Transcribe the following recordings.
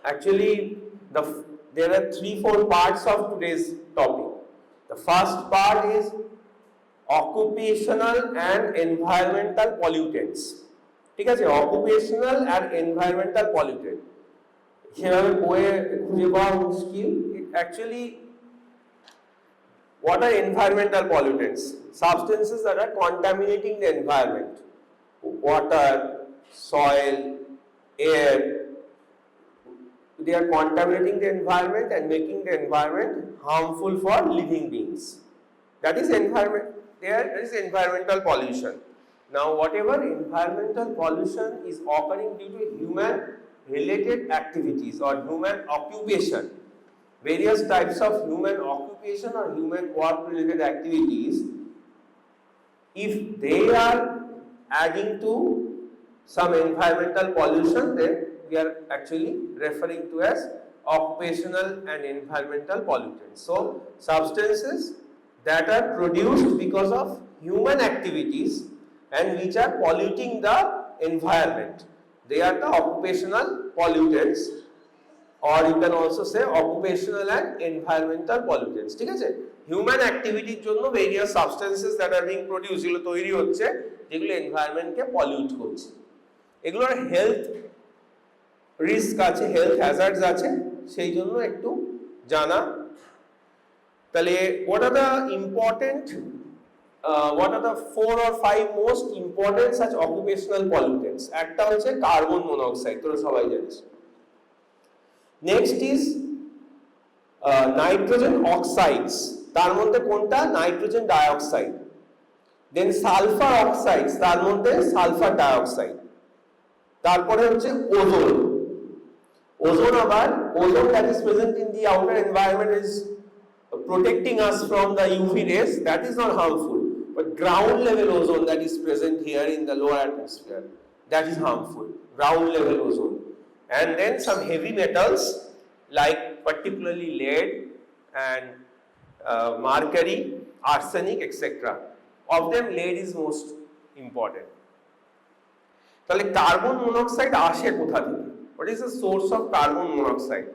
Actually, there are 3-4 parts of today's topic. The first part is occupational and environmental pollutants. ঠিক আছে, occupational and environmental pollutant. সেভাবে বইয়ে খুঁজে পাওয়া মুশকিল। Actually, what are environmental pollutants? Substances that are contaminating the environment, water, soil, air. They are contaminating the environment and making the environment harmful for living beings. That is environment. There is environmental pollution. Now, whatever environmental pollution is occurring due to human related activities or human occupation, various types of human occupation or human work related activities, if they are adding to some environmental pollution, then we are actually referring to as occupational and environmental pollutants. So, substances that are produced because of human activities and which are polluting the environment, they are the occupational pollutants, or you can also say occupational and environmental pollutants. ঠিক আছে, human activity এর জন্য various substances that are being produced যেগুলো তৈরি হচ্ছে, যেগুলো environment-কে pollute করছে, এগুলোর health risk আছে, health hazards আছে, সেই জন্য একটু জানা। তাহলে what are the 4 or 5 most important such occupational pollutants? একটা হচ্ছে কার্বন মনোক্সাইড, তোরা সবাই জানিস। নেক্সট ইজ নাইট্রোজেন অক্সাইডস, তার মধ্যে কোনটা? Nitrogen dioxide. Then sulphur oxides, তার মধ্যে সালফার ডাইঅক্সাইড। তারপরে হচ্ছে ozone. Ozone abar, ozone that is present in the outer environment is protecting us from the UV rays, that is not harmful. But ground level ozone that is present here in the lower atmosphere, that is harmful, ground level ozone. And then some heavy metals like particularly lead and mercury, arsenic, etc. Of them lead is most important. তাহলে carbon monoxide আসে কোথা থেকে? What is the source of carbon monoxide?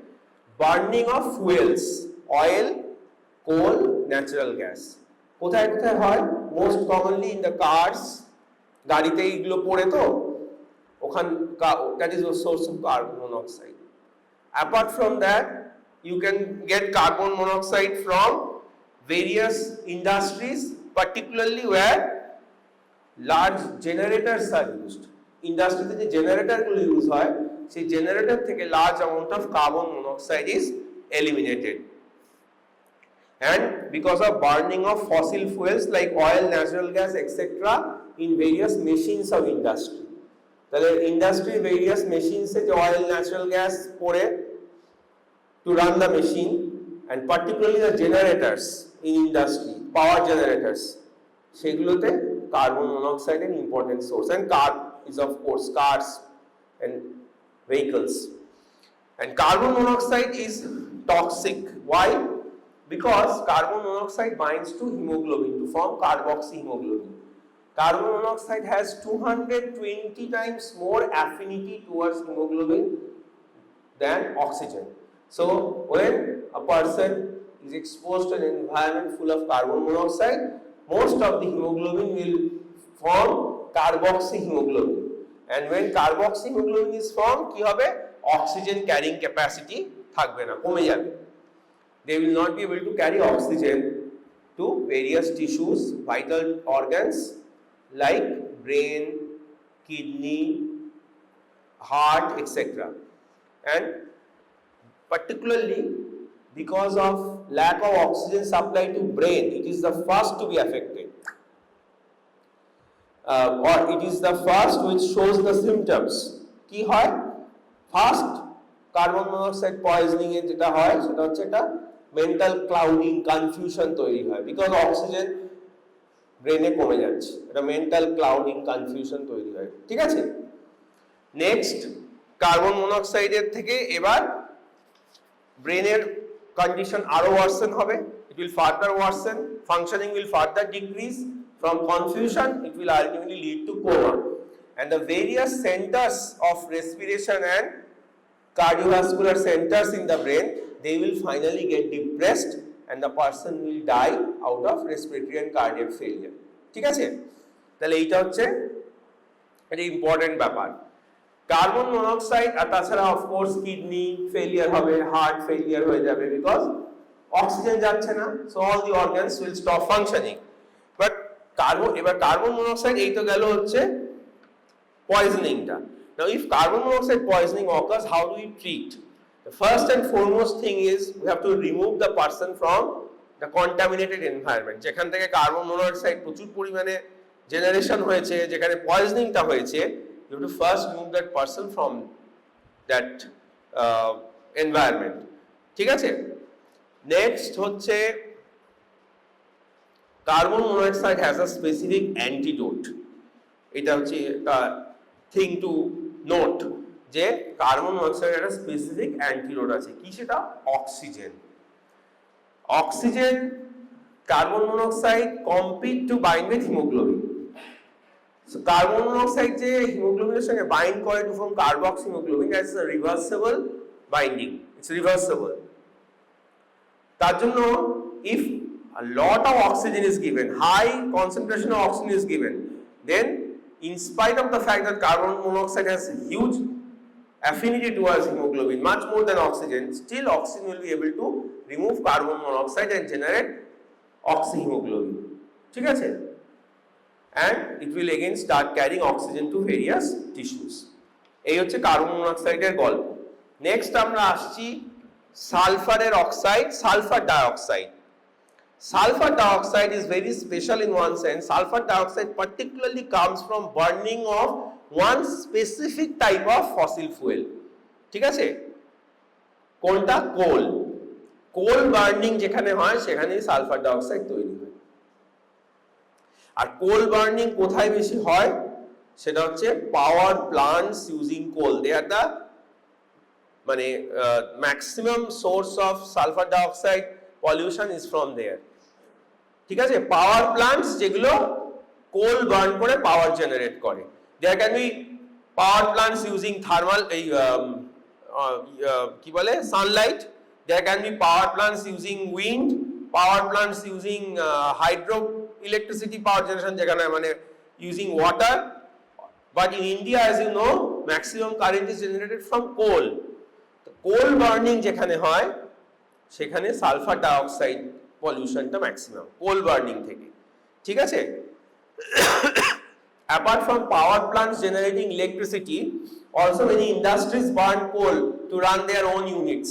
Burning of fuels, oil, coal, natural gas. কোথায় কোথায় হয়? Most commonly in the cars, গাড়িতে এগুলো পড়ে তো, ওখান that is the source of carbon monoxide. Apart from that, you can get carbon monoxide from various industries, particularly where large generators are used. ইন্ডাস্ট্রিতে যে জেনারেটরগুলো ইউজ হয়, সেই জেনারেটর থেকে large amount of carbon monoxide is eliminated, and because of burning of fossil fuels like oil, natural gas, etc. in various machines of industry. তাহলে industry various মেশিনসে যে oil, natural gas পড়ে to run the machine, and particularly the generators in industry, power generators, সেগুলোতে carbon monoxide an important source, and car is of course cars and vehicles. And carbon monoxide is toxic. Why? Because carbon monoxide binds to hemoglobin to form carboxyhemoglobin. Carbon monoxide has 220 times more affinity towards hemoglobin than oxygen. So when a person is exposed to an environment full of carbon monoxide, most of the hemoglobin will form carboxyhemoglobin, and when carboxyhemoglobin is formed, কি হবে? Oxygen carrying capacity থাকবে না, কমে যাবে। They will not be able to carry oxygen to various tissues, vital organs like brain, kidney, heart, etc. And particularly because of lack of oxygen supply to brain, it is the first to be affected. Or it is the first which shows the symptoms. কি হয়? First carbon monoxide poisoning এর যেটা হয় সেটা হচ্ছে এটা mental clouding, confusion তৈরি হয়, বিকজ অক্সিজেন ব্রেনে কমে যাচ্ছে, এটা মেন্টাল ক্লাউডিং কনফিউশন তৈরি হয়। ঠিক আছে, নেক্সট কার্বন মনোক্সাইডের থেকে এবার ব্রেনের কন্ডিশন আরো ওয়ার্সেন হবে, it will further worsen, functioning will further decrease, from confusion it will ultimately lead to coma, and the various centers of respiration and cardiovascular centers in the brain, they will finally get depressed and the person will die out of respiratory and cardiac failure. ঠিক আছে? তাহলে এইটা হচ্ছে একটা important ব্যাপার। Carbon monoxide আর তাছাড়া of course kidney failure হবে, heart failure হয়ে যাবে, বিকজ অক্সিজেন যাচ্ছে না, so all the organs will stop functioning. But carbon monoxide এই তো গেল হচ্ছে পয়জনিংটা। Now if carbon monoxide poisoning occurs, how do we treat? The first and foremost thing is we have to remove the person from the contaminated environment. যেখান থেকে carbon monoxide প্রচুর পরিমাণে generation হয়েছে, যেখানে পয়জনিংটা হয়েছে, you have to first remove that person from that environment. ঠিক আছে? Next হচ্ছে carbon monoxide has a specific antidote. এটা হচ্ছে থিং টু নোট যে কার্বন মনোক্সাইডের একটা স্পেসিফিক অ্যান্টিডোট আছে। কি সেটা? Oxygen. Oxygen carbon monoxide compete to bind with haemoglobin. So carbon monoxide যে হিমোগ্লোবিনের সঙ্গে বাইন্ড করে to form carboxyhaemoglobin, that's a reversible binding, it's reversible. তার জন্য if a lot of oxygen is given, high concentration of oxygen is given, then in spite of the fact that carbon monoxide has huge affinity towards hemoglobin, much more than oxygen, still oxygen will be able to remove carbon monoxide and generate oxyhemoglobin. ঠিক আছে? And it will again start carrying oxygen to various tissues. এই হচ্ছে carbon মনোক্সাইডের গল্প। Next আমরা আসছি সালফারের oxide, sulphur dioxide. Sulfur dioxide is very special in one sense. Sulfur dioxide particularly comes from burning of one specific type of fossil fuel. ঠিক আছে? কোনটা? কোল। Coal burning যেখানে হয় সেখানেই সালফার ডাইঅক্সাইড তৈরি হয়। আর কোল বার্নিং কোথায় বেশি হয়? সেটা হচ্ছে power plants using coal. They are the মানে maximum source of sulphur dioxide pollution is from there. ঠিক আছে? পাওয়ার প্লান্টস যেগুলো কোল বার্ন করে পাওয়ার জেনারেট করে, there can be power plants using thermal কি বলে sunlight, there can be power plants using wind, power plants using hydro electricity power generation যেখানে মানে using water. But in India as you know maximum current is generated from coal. Coal burning যেখানে হয় সেখানে sulphur dioxide পলিউশনটা maximum coal burning থেকে। ঠিক আছে? apart from power plants generating electricity, also many industries burn coal to run their own units.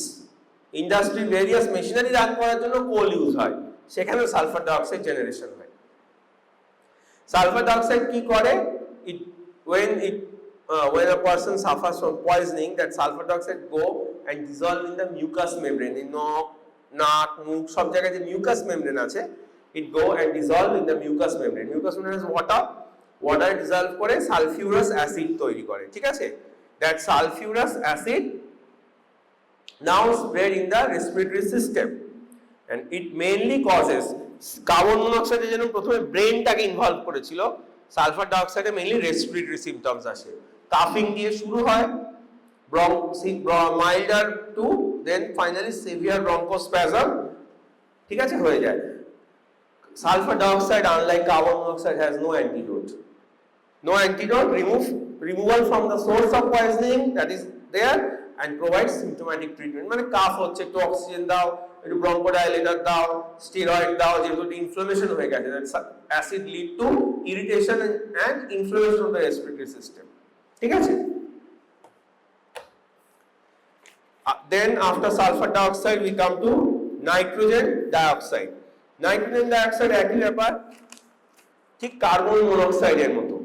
Industry various machinery run করার জন্য কোল use হয়, সেখানে সালফার ডাইঅক্সাইড জেনারেশন হয়। সালফার ডাইঅক্সাইড কি করে? When a person suffers from poisoning, that sulfur dioxide go and dissolve in the mucous membrane, in নাক মুখ সব জায়গায় যে মিউকাস মেমব্রেন আছে, it go and dissolve in the mucous membrane. Mucous membrane is water dissolve করে sulphurous acid তৈরি করে। ঠিক আছে? that sulfurous acid now spread in the respiratory system and it mainly causes carbon মনোক্সাইডের জন্য প্রথমে ব্রেনটাকে ইনভলভ করেছিল, সালফার ডাইঅক্সাইডে মেইনলি রেসপিরেটরি সিম্পটমস আসে। কাফিং দিয়ে শুরু হয়, milder to then finally severe bronchospasm, ঠিক আছে, হয়ে যায়। Sulfur dioxide, unlike carbon monoxide, has no antidote. No antidote. Removal from the source of poisoning that is there and provides symptomatic treatment. মানে কাফ হচ্ছে, একটু অক্সিজেন দাও, একটু bronchodilator দাও, স্টেরয়েড দাও, যেহেতু ইনফ্লামেশন হয়ে গেছে, that acid lead to irritation and inflammation of the respiratory system. ঠিক আছে? Then after sulfur dioxide we come to nitrogen dioxide. Nitrogen dioxide একই ব্যাপার, ঠিক কার্বন মনোক্সাইডের মতো।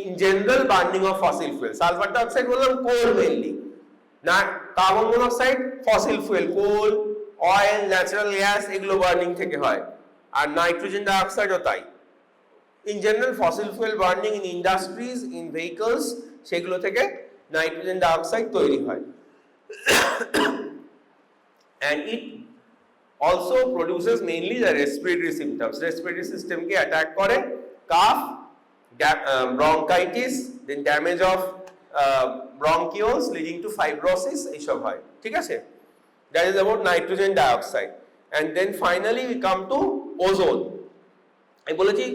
In general burning of fossil fuel, sulfur dioxide বললাম কোল mainly, না carbon monoxide fossil fuel, কোল, oil, natural gas এগুলো burning থেকে হয়। আর নাইট্রোজেন ডাইঅক্সাইডও তাই। In general fossil fuel burning in industries, in vehicles, সেগুলো থেকে নাইট্রোজেন ডাইঅক্সাইড তৈরি হয়। And it also produces mainly the respiratory symptoms. Respiratory system ke attack kore, cough, bronchitis, then damage of bronchioles leading to fibrosis এইসব হয় ঠিক আছে that is about nitrogen dioxide and then finally we come to ozone আমি বলেছি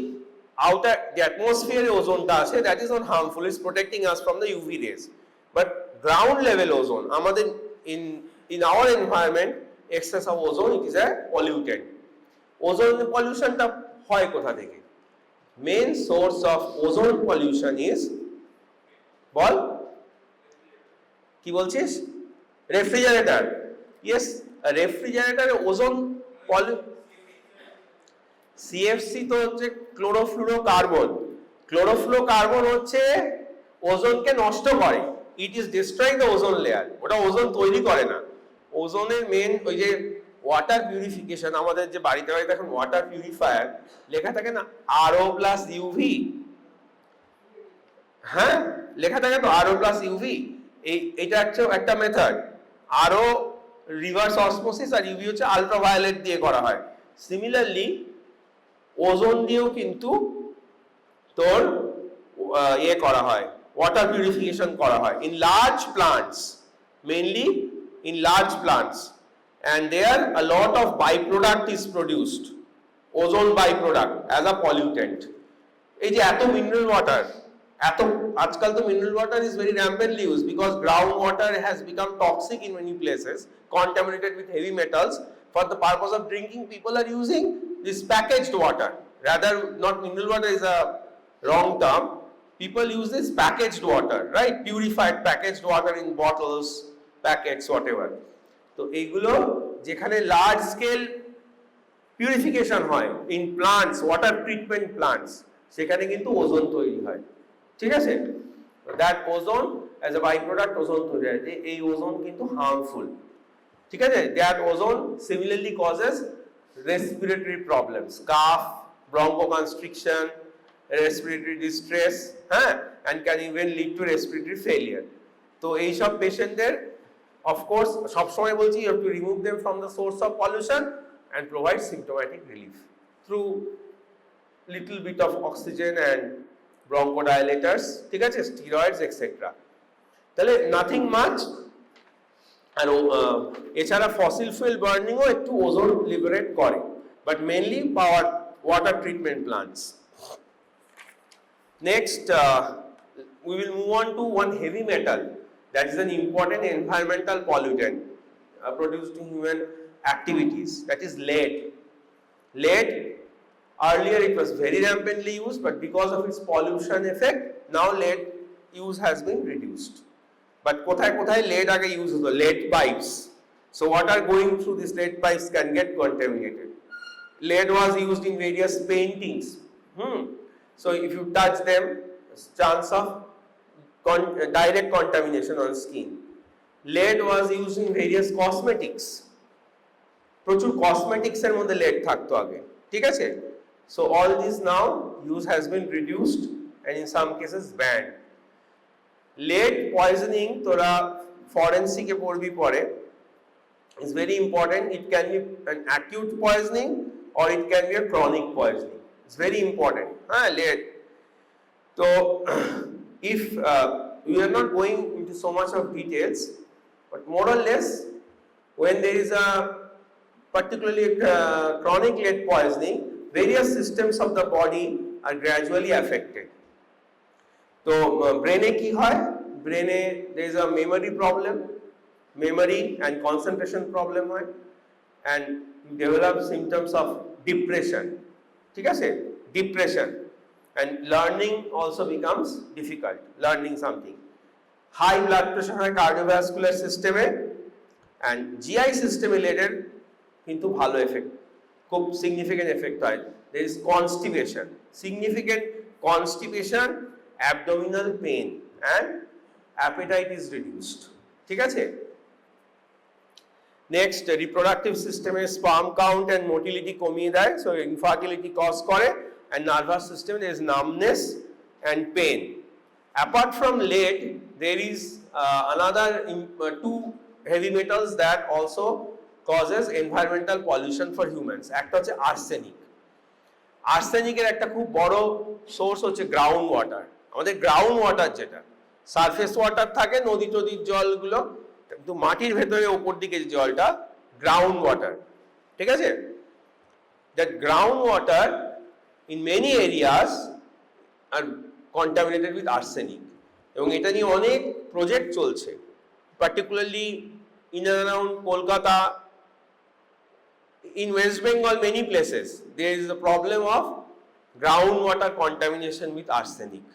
outer the atmosphere ozone টা আছে that is not harmful is protecting us from the UV rays but ground level ozone আমাদের in our environment excess of ozone it is a pollutant ozone pollution টা হয় কোথা থেকে main source of ozone pollution is বল কি বলছিস refrigerator yes a refrigerator ozone CFC তো হচ্ছে chlorofluorocarbon হচ্ছে ওজোনকে নষ্ট করে it is destroying the ozone layer ওটা ওজোন তৈরি করে না ওজোনের মেন ওই যে ওয়াটার পিউরিফিকেশন আমাদের যে বাড়িতে এখন ওয়াটার পিউরিফায়ার লেখা থাকে না RO+UV হ্যাঁ লেখা থাকে তো RO+UV এইটা একটা মেথড RO রিভার্স অসমোসিস আর UV হচ্ছে আলট্রাভায়োলেট দিয়ে করা হয় সিমিলারলি ওজোন দিয়েও কিন্তু তোর ইয়ে করা হয় ওয়াটার পিউরিফিকেশন করা হয় in large plants mainly in large plants and there a lot of byproduct is produced ozone byproduct as a pollutant এই যে এত মিনারেল ওয়াটার এত আজকাল তো mineral water is very rampantly used because groundwater has become toxic in many places contaminated with heavy metals for the purpose of drinking people are using this packaged water rather not mineral water is a wrong term people use this packaged water right purified packaged water in bottles packets whatever তো এইগুলো যেখানে large scale purification হয় in plants water treatment plants সেখানে কিন্তু ozone তৈরি হয় ঠিক আছে that ozone as a by product ozone তৈরি হয় এই ওজোন কিন্তু হার্মফুল ঠিক আছে that ozone similarly causes respiratory problems cough bronchoconstriction respiratory distress হ্যাঁ and can even lead to respiratory failure তো এই সব পেশেন্টদের of course সব সময় বলছি you have to remove them from the source of pollution and provide symptomatic relief through little bit of oxygen and bronchodilators ঠিক আছে steroids etc তাহলে nothing much আর এছাড়া ফসিল ফুয়েল বার্নিং ও একটু ওজোন লিবারেট করে but mainly power water treatment plants next we will move on to one heavy metal that is an important environmental pollutant produced in human activities that is lead earlier it was very rampantly used but because of its pollution effect now lead use has been reduced but kothay lead age use hoto lead pipes so water going through these lead pipes can get contaminated lead was used in various paintings so if you touch them chance of direct contamination on skin lead was used in various cosmetics প্রচুর cosmetics এর মধ্যে lead থাকতো আগে ঠিক আছে so all this now use has been reduced and in some cases banned lead poisoning তোরা forensic এ পড়বি পরে is very important it can be an acute poisoning or it can be a chronic poisoning it's very important lead so if we are not going into so much of details but more or less when there is a particularly chronic lead poisoning various systems of the body are gradually affected so brain e ki hoy brain e there is a memory problem memory and concentration problem hoy and you develop symptoms of depression ঠিক আছে depression and learning also becomes difficult learning something high blood pressure হয় cardiovascular system A and GI system A lead কিন্তু ভালো effect খুব significant effect হয় there is constipation significant constipation abdominal pain and appetite is reduced ঠিক আছে next reproductive system A sperm count and motility কমিয়ে দেয় so infertility cause করে and nervous system there is numbness and pain apart from lead there is another two heavy metals that also causes environmental pollution for humans একটা হচ্ছে arsenic এর একটা খুব বড় source হচ্ছে গ্রাউন্ড ওয়াটার আমাদের ground water যেটা সারফেস ওয়াটার থাকে নদী টদির জলগুলো, কিন্তু মাটির ভেতরে ওপর দিকে যে জলটা গ্রাউন্ড ওয়াটার, ঠিক আছে? That ground water in many areas R contaminated with arsenic, এবং এটা নিয়ে অনেক প্রজেক্ট চলছে, particularly in and around Kolkata, in West Bengal many places there is a problem of groundwater contamination with arsenic,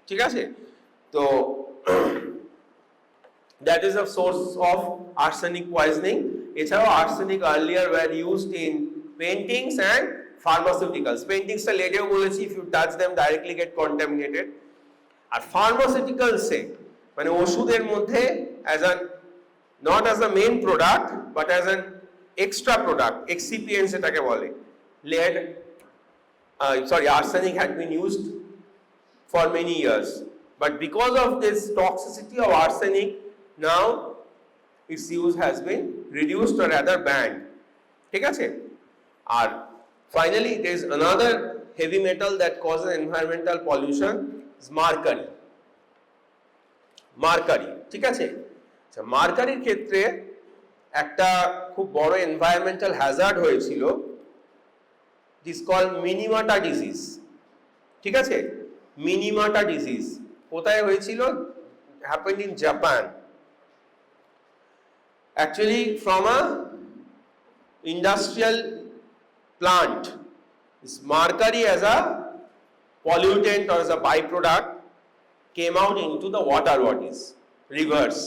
ঠিক আছে? তো that is a source of arsenic poisoning. এছাড়াও arsenic earlier were used in paintings and pharmaceuticals. Paintings টা লেগেও বলেছি, if you touch them directly get contaminated. R pharmaceuticals এ মানে ওষুধের মধ্যে as an not as a main product but as an extra product, excipients এটাকে বলে, lead arsenic had been used for many years, but because of this toxicity of arsenic now its use has been reduced or rather banned, ঠিক আছে? আর finally there is another heavy metal that causes environmental pollution is mercury, ঠিক আছে? আচ্ছা, মার্কারির ক্ষেত্রে একটা খুব বড় environmental Hazard হয়েছিল, দিস কল মিনিমাটা ডিজিজ, ঠিক আছে? মিনিমাটা ডিজিজ কোথায় হয়েছিল? Happened in Japan, actually from a industrial plant, this mercury as a pollutant or as a byproduct came out into the water bodies, rivers,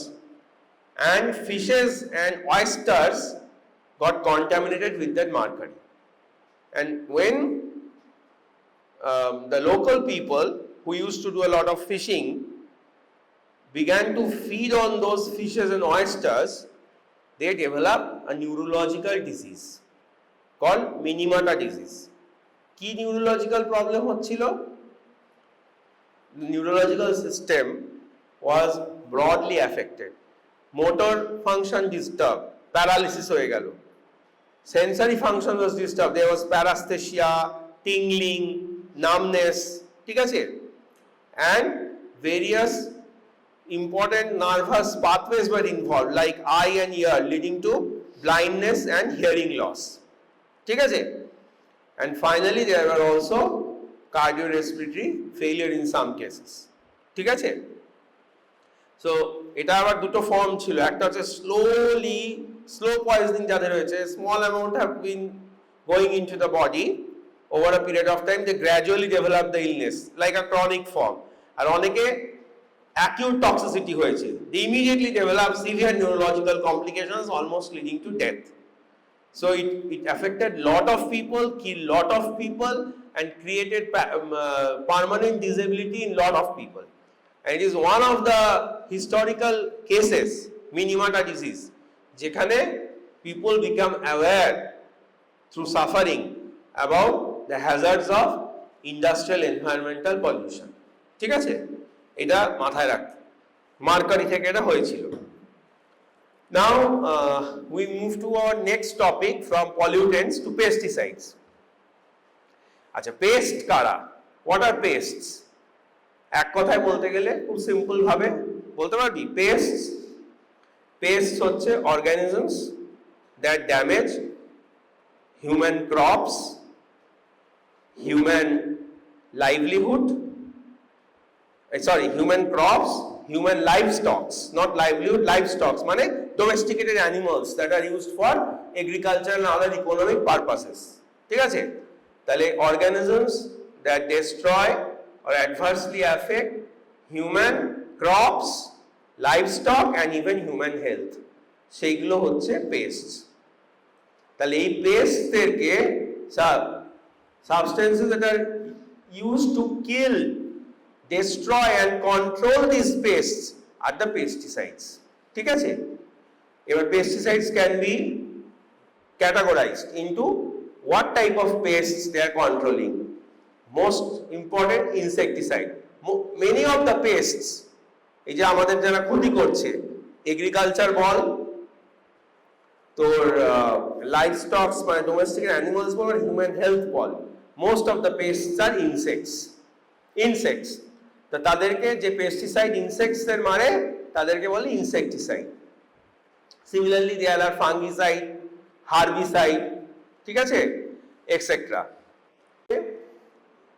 and fishes and oysters got contaminated with that mercury. And when the local people who used to do a lot of fishing began to feed on those fishes and oysters, they developed a neurological disease called minimata disease. কি neurological problem হচ্ছিল? The neurological system was broadly affected. Motor function disturbed, paralysis হয়ে গেল, sensory function was disturbed, there was paresthesia, tingling, numbness, ঠিক আছে? And various important nervous pathways were involved like eye and ear, leading to blindness and hearing loss, ঠিক আছে? And finally there were also cardiorespiratory failure in some cases, ঠিক আছে? So এটা আবার দুটো form ছিল, একটা হচ্ছে স্লো পয়জনিং যাদের হয়েছে, small amount have been going into the body over a period of time, they gradually develop the illness like a chronic form, আর অনেকে অ্যাকিউট টক্সিসিটি হয়েছে, they immediately develop severe neurological complications almost leading to death. So it affected lot of people, killed lot of people, and created permanent disability in lot of people. And it is one of the historical cases, minimata disease, যেখানে people become aware through suffering about the hazards of industrial environmental pollution, ঠিক আছে? এটা মাথায় রাখতে, mercury থেকে এটা হয়েছিল. Now we move to our next topic, from pollutants to pesticides. আচ্ছা, পেস্ট কারা? What are pests? এক কথায় বলতে গেলে খুব সিম্পল ভাবে বলতে পারবি, pests হচ্ছে organisms that damage human crops, human livelihood, human crops, human livestock, not livelihood, livestock মানে domesticated animals that are used for agriculture and other economic purposes, ঠিক আছে? তাহলে organisms that destroy or adversely affect human crops, livestock and even human health, সেইগুলো হচ্ছে pests. তাহলে এই pests থেকে substances that are used to kill, destroy and control these pests are the pesticides, ঠিক আছে? এবার pesticides can be categorized into what type of pests they are controlling. Most important, insecticide. Many of the pests, এই যে আমাদের যারা ক্ষতি করছে, agriculture বল, তোর লাইভ স্টকস মানে ডোমেস্টিক অ্যানিমালস বল, হিউম্যান হেলথ বল, মোস্ট অফ দ্য পেস্টস আর ইনসেক্টস. তা তাদেরকে যে পেস্টিসাইড ইনসেক্টস এর মারে তাদেরকে বলে insecticide. Similarly there are fungicide, herbicide, ঠিক আছে, etcetera.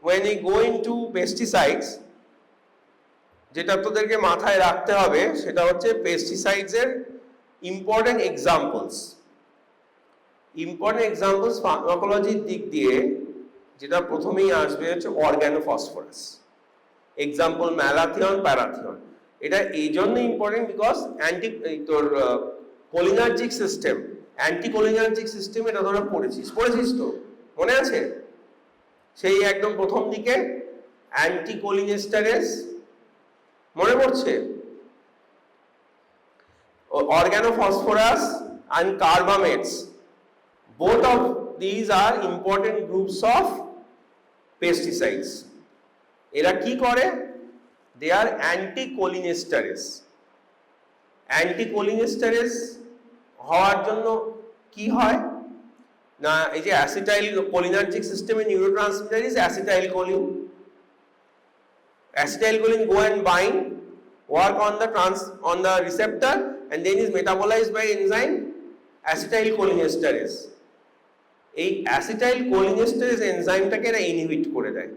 when you go into pesticides, যেটা তোদেরকে মাথায় রাখতে হবে সেটা হচ্ছে পেস্টিসাইডস এর ইম্পর্টেন্ট এক্সাম্পলস। ইম্পর্টেন্ট এক্সাম্পলস ফার্মাকোলজির দিক দিয়ে যেটা প্রথমেই আসবে হচ্ছে অর্গানোফসফরাস। Example malathion, parathion. এটা এই জন্য ইম্পর্টেন্ট বিকজ তোর কোলিনার্জিক সিস্টেম, অ্যান্টিকোলিনার্জিক সিস্টেম, এটা তোরা পড়েছিস তো, মনে আছে? সেই একদম প্রথম দিকে অ্যান্টিকোলিনেস্টারেস, মনে পড়ছে? Organophosphorus and carbamates, both of these are important groups of pesticides. এরা কি করে? They are anticholinesterase. Anticholinesterase হওয়ার জন্য কি হয় না, এই যে অ্যাসিটাইল কোলিনার্জিক সিস্টেমে neurotransmitter is acetylcholine. Acetylcholine go and bind, work on the receptor, and then is metabolized by enzyme acetylcholinesterase. এই acetylcholinesterase এনজাইমটাকে এরা ইনহিবিট করে দেয়।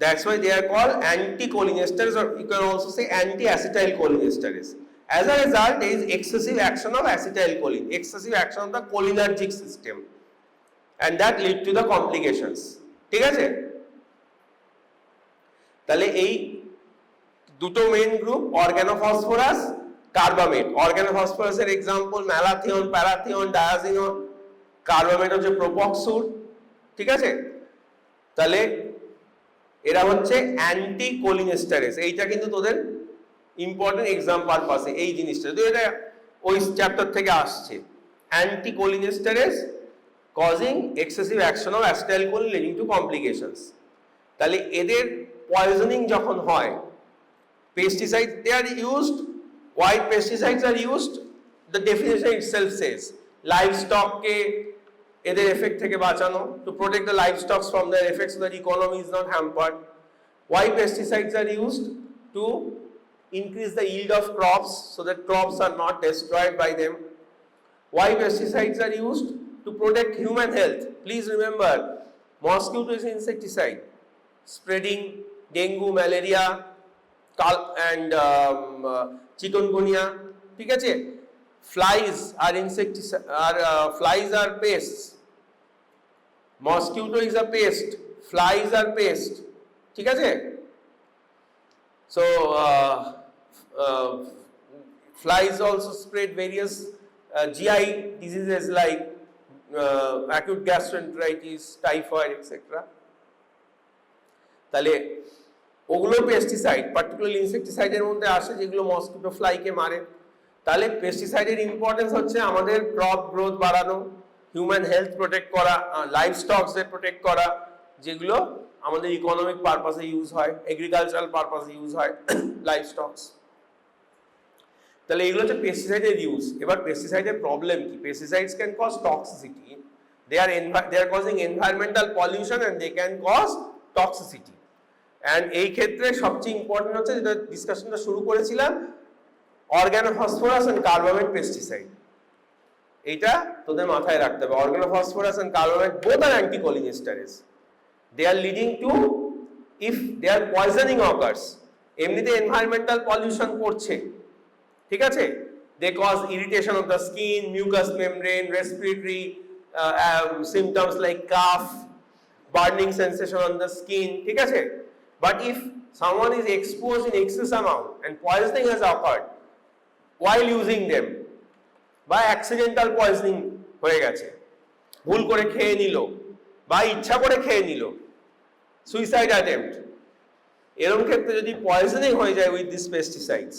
That's why they are called anticholinesterase, or you can also say anti-acetylcholinesterase. As a result, there is excessive action of acetylcholine, excessive action of the cholinergic system, and that lead to the complications. ঠিক আছে? তাহলে এই দুটো main group, organophosphorus, carbamate. Organophosphorus এর example malathion, parathion, diazinon. Carbamate হচ্ছে propoxur, ঠিক আছে? তাহলে এরা হচ্ছে অ্যান্টিকোলিনেস্টারেস। এইটা কিন্তু তোদের ইম্পর্টেন্ট এক্সাম পারপাসে এই জিনিসটা, তো এটা ওই চ্যাপ্টার থেকে আসছে। Anticholinesterase causing excessive action of acetylcholine leading to complications. তাহলে এদের পয়জনিং যখন হয়, pesticide they are used. Why pesticides are used? The definition itself says livestock কে এদের এফেক্ট থেকে বাঁচানো, to protect the livestock from their effects so that economy is not hampered. Why pesticides are used? To increase the yield of crops so that crops are not destroyed by them. Why pesticides are used? To protect human health. Please remember, mosquito is insecticide, spreading dengue, malaria and chikungunya, ঠিক আছে? Flies are insecticide, flies are pests. Mosquito is a pest, flies are pest, ঠিক আছে? So flies also spread various GI diseases like acute gastroenteritis, typhoid, etc. তাহলে ওগুলো pesticide, particularly ইনসেকটিসাইডের মধ্যে আসে যেগুলো mosquito ফ্লাইকে মারে। তাহলে পেস্টিসাইডের ইম্পর্টেন্স হচ্ছে আমাদের ক্রপ গ্রোথ বাড়ানো, হিউম্যান হেলথ প্রোটেক্ট করা, লাইফ স্টকসদের প্রোটেক্ট করা, যেগুলো আমাদের ইকোনমিক পারপাসে ইউজ হয়, এগ্রিকালচারাল পারপাসে ইউজ হয় লাইফ স্টকস। তাহলে এগুলো হচ্ছে পেস্টিসাইডের ইউজ। এবার পেস্টিসাইডের প্রবলেম কি? Pesticides can cause toxicity, they are causing environmental pollution and they can cause toxicity. And এই ক্ষেত্রে সবচেয়ে ইম্পর্টেন্ট হচ্ছে যেটা ডিসকাশনটা শুরু করেছিলাম, অর্গানোফসফরাস এন্ড কার্বামেট পেস্টিসাইড। এইটা তোদের মাথায় রাখতে হবে। Organophosphorus and carbamate both are anticholinesterase. They are leading to, if their poisoning occurs, এমনিতে environmental pollution করছে, ঠিক আছে? They cause irritation of the skin, mucous membrane, respiratory symptoms like cough, burning sensation on the skin, ঠিক আছে? But if someone is exposed in excess amount and poisoning has occurred while using them, by accidental poisoning হয়ে গেছে, ভুল করে খেয়ে নিল বা ইচ্ছা করে খেয়ে নিল, সুইসাইড অ্যাটেম্প্ট, এরকম ক্ষেত্রে যদি পয়জনিং হয়ে যায় উইথ দিস পেস্টিসাইডস,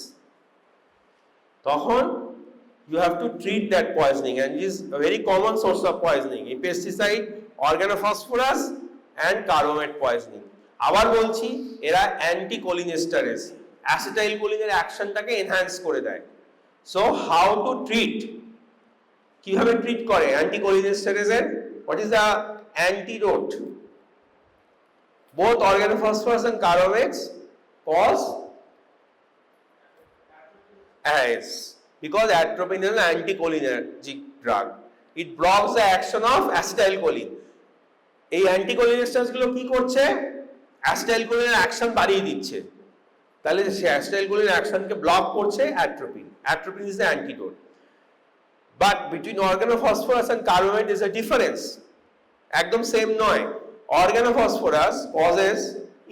তখন you have to treat that poisoning, and it is a very common source of poisoning, a pesticide, organophosphorus and carbamate poisoning. আবার বলছি, এরা অ্যান্টিকোলিনেস্টারেস, অ্যাসিটাইলকোলিনের অ্যাকশনটাকে এনহ্যান্স করে দেয়। সো হাউ টু ট্রিট, কিভাবে ট্রিট করে অ্যান্টিকোলিনেস্টারেসের? What is the antidote? Both organophosphorus and carbamates Cause? Yes, because atropine is an anticholinergic drug. It blocks the action of acetylcholine. এই অ্যান্টিকোলিনেস্টার্স গুলো কি করছে? অ্যাসিটাইলকোলিনের অ্যাকশন বাড়িয়ে দিচ্ছে। তাহলে সে অ্যাসিটাইলকোলিন অ্যাকশনকে ব্লক করছে atropine. Atropine is the antidote. But between organophosphorus and carbamate is a difference. একদম সেম নয়। Organophosphorus causes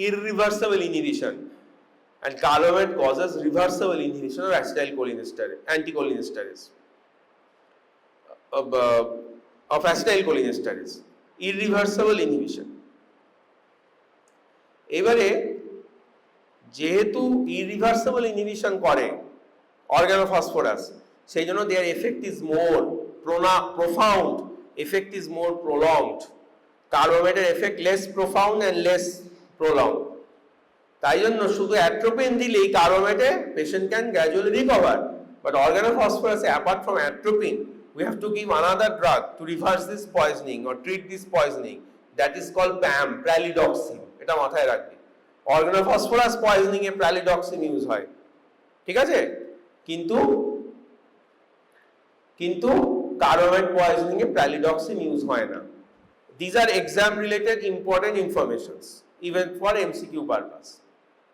irreversible inhibition and carbamate causes reversible inhibition of acetylcholinesterase, anticholinesterase, of acetylcholinesterase, irreversible inhibition. এবারে যেহেতু irreversible inhibition করে organophosphorus, সেই জন্য their effect is more profound, effect is more prolonged. Carbomateর effect less profound and less prolonged. তাই জন্য শুধু atropine দিলেই কার্বোমেটে patient can gradually recover, but অর্গানোফসফরাসে apart from atropine we have to give another drug to reverse this poisoning or treat this poisoning, that is called PAM, pralidoxin. এটা মাথায় রাখবি। Organophosphorus poisoning এ প্রালিডক্সিন use হয়, ঠিক আছে, কিন্তু কার্বোমেট পয়জনিং এ প্রালিডক্সিন use হয় না। These are exam related important informations even for MCQ purpose,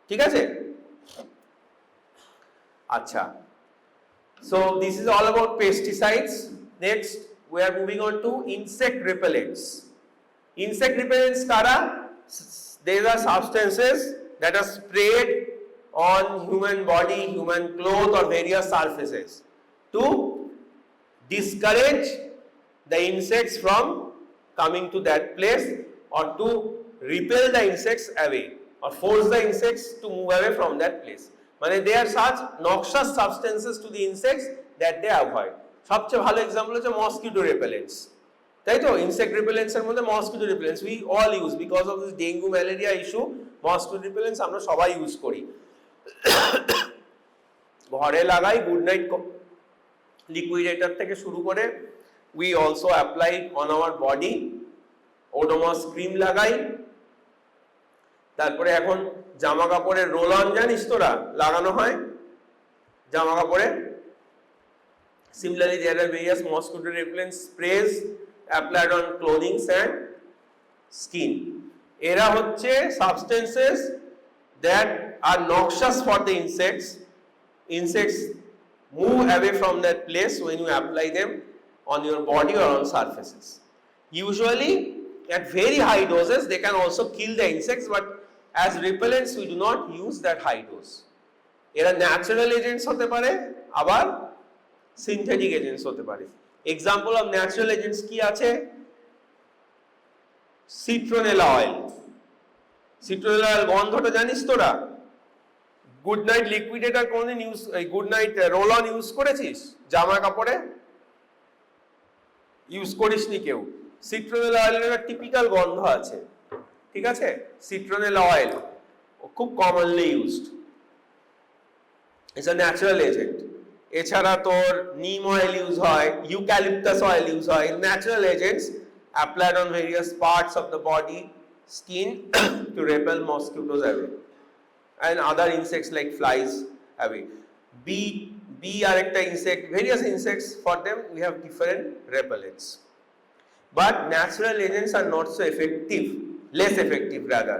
ঠিক আছে। আচ্ছা, so this is all about pesticides. Next we are moving on to insect repellents. Insect repellents kara? These are substances that are sprayed on human body, human clothes or various surfaces to discourage the insects from coming to that place or to repel the insects away or force the insects to move away from that place. মানে they are such noxious substances to the insects that they avoid. সবচেয়ে ভালো example হচ্ছে mosquito রিপেলেন্টস, তাই তো। Insect repellents এর মধ্যে mosquito repellents we all use because of this dengue malaria issue. Mosquito repellents আমরা সবাই ইউজ করি, ঘরে লাগাই। গুড নাইট লিকুইডেটর থেকে শুরু করে we also apply on our body. Odomos cream লাগাই। তারপরে এখন জামা কাপড়ের রোল অন জানিস তোরা, লাগানো হয় জামা কাপড়ে। Similarly, there are various mosquito repellent sprays applied on clothing and skin. এরা হচ্ছে substances that are noxious for the insects. Insects move away from that place when you apply them on your body or on surfaces. Usually, at very high doses, they can also kill the insects, but as repellents, we do not use that high dose. এরা natural agents হতে পারে, আবার synthetic agents হতে পারে। Example of natural agents কি আছে? Citronella oil. Citronella oil গন্ধটা জানিস তোরা? গুড নাইট লিকুইডেটর কোনদিন use, Good Knight roll on use করেছিস জামা কাপড়ে? ইউজ করিসনি কেউ। সিট্রোনেলা অয়েলের একটা টিপিক্যাল গন্ধ আছে, ঠিক আছে। সিট্রোনেলা অয়েল খুব commonly used, it's a natural agent. এছাড়া তোর নিম অয়েল ইউজ হয়, ইউক্যালিপটাস অয়েল ইউজ হয়। Natural agents applied on various parts of the body, skin to repel mosquitoes away and other insects like flies away. Bee are একটা insect, various insects, for them we have different repellents. But natural agents are not so effective, less effective rather.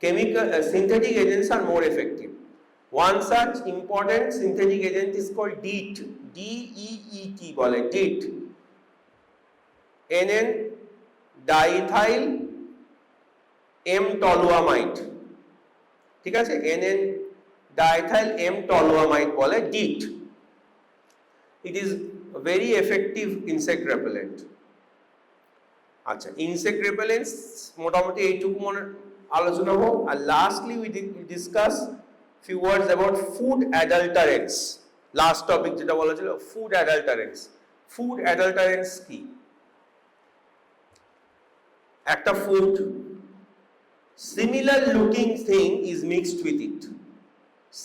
Chemical synthetic agents are more effective. One such important synthetic agent is called DEET, DEET বলে, DEET, NN diethyl M-toluamide, ঠিক আছে। NN diethyl M-toluamide বলে, DEET. It is a very effective insect repellent. আচ্ছা, insect repellents মোটামুটি এইটুকু মনে আলোচনা হোক। আর lastly we discuss few words about food adulterants. Last topic যেটা বলা ছিল ফুড অ্যাডাল্টারেন্টস। ফুড অ্যাডাল্টারেন্টস কি? একটা food similar looking thing is mixed with it.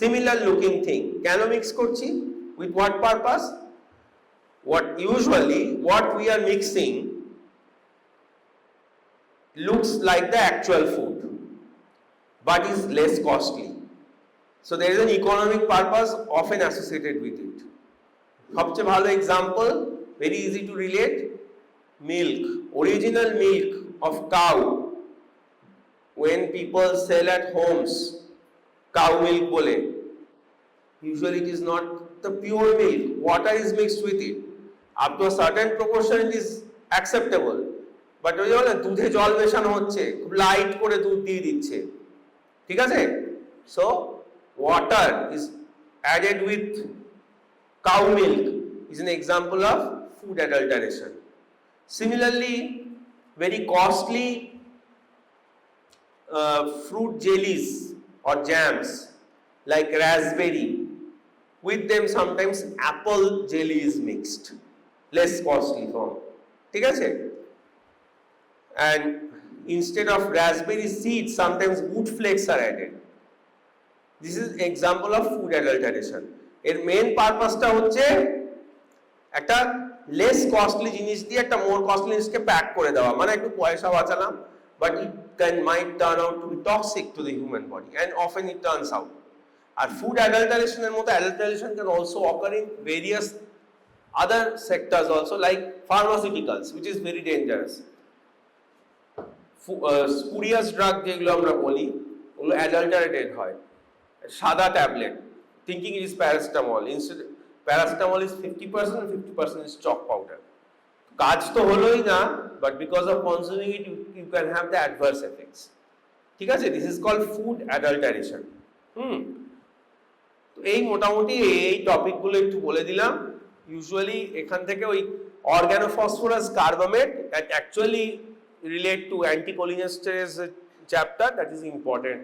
Similar looking thing কেন মিক্স করছি? with what purpose? What we are mixing looks like the actual food but is less costly. So there is an economic purpose often associated with it. সবচেয়ে ভালো example, very easy to relate, milk, original milk of cow. When people sell at homes, cow milk bole, usually it is not the pure milk, water is mixed with it. Up to a certain proportion it is acceptable, but ওই যে দুধে জল মেশানো হচ্ছে, খুব light করে দুধ দিয়ে দিচ্ছে, ঠিক আছে? So water is added with cow milk is an example of food adulteration. Similarly, very costly fruit jellies or jams like raspberry, with them sometimes apple jelly is mixed, less costly form, ঠিক আছে? And instead of raspberry seeds sometimes wood flakes are added. This is example of food adulteration. এর main পারপাসটা হচ্ছে একটা less costly জিনিস দিয়ে একটা মোর costly জিনিসকে pack করে দেওয়া, মানে একটু পয়সা বাঁচালাম, but it might turn out to be toxic to the human body, and often it turns out. R food adulteration এর মতো adulteration can also occur in various other sectors also, like pharmaceuticals, which is very dangerous. Spurious drug যেগুলো আমরা বলি, ওগুলো adulterated হয়, সাদা tablet, thinking it is paracetamol, instead paracetamol is 50% and 50% is chalk powder. কাজ তো হলোই না, but because of consuming it you can have the adverse effects, ঠিক আছে? This is called food adulteration. তো এই মোটামুটি এই টপিকগুলো একটু বলে দিলাম। ইউজুয়ালি এখান থেকে ওই organophosphorus carbamate that actually relate to anticholinesterase chapter, that is important.